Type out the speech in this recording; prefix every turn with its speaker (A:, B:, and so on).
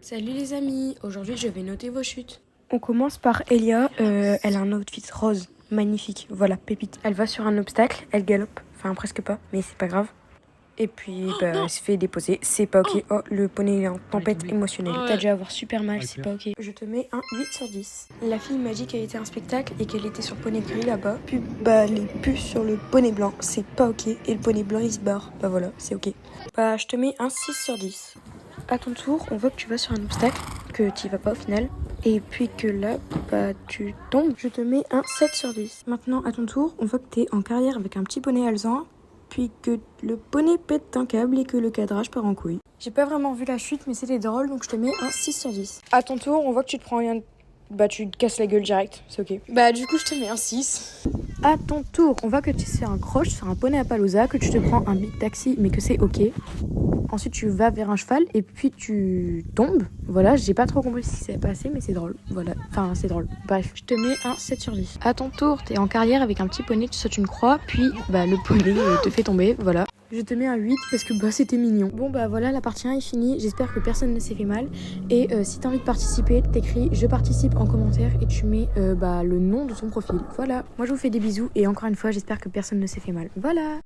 A: Salut les amis, aujourd'hui je vais noter vos chutes.
B: On commence par Elia, elle a un outfit rose, magnifique, voilà, pépite. Elle va sur un obstacle, elle galope, enfin presque pas, mais c'est pas grave. Et puis elle se fait déposer, c'est pas ok. Oh, le poney est en tempête émotionnelle. T'as dû avoir super mal, c'est pas ok. Je te mets un 8 sur 10. La fille m'a dit qu'elle était un spectacle et qu'elle était sur poney gris là-bas. Puis les puces sur le poney blanc, c'est pas ok. Et le poney blanc il se barre, bah voilà, c'est ok. Je te mets un 6 sur 10. À ton tour, on voit que tu vas sur un obstacle, que tu y vas pas au final. Et puis que là, tu tombes. Je te mets un 7 sur 10. Maintenant, à ton tour, on voit que t'es en carrière avec un petit poney alezan. Puis que le poney pète un câble et que le cadrage part en couille. J'ai pas vraiment vu la chute, mais c'était drôle, donc je te mets un 6 sur 10. À ton tour, on voit que tu te prends rien. Tu te casses la gueule direct, c'est ok.
A: Du coup je te mets un 6.
B: À ton tour, on voit que tu te fais un croche sur un poney à Palooza, que tu te prends un big taxi, mais que c'est ok. Ensuite, tu vas vers un cheval et puis tu tombes. Voilà, j'ai pas trop compris ce qui s'est passé, mais c'est drôle. Voilà, enfin, c'est drôle. Bref, je te mets un 7 sur 10. À ton tour, t'es en carrière avec un petit poney, tu sautes une croix, puis le poney te fait tomber. Voilà. Je te mets un 8 parce que c'était mignon. Bon, voilà, la partie 1 est finie. J'espère que personne ne s'est fait mal. Et si t'as envie de participer, t'écris je participe en commentaire et tu mets le nom de ton profil. Voilà. Moi, je vous fais des bisous et encore une fois, j'espère que personne ne s'est fait mal. Voilà.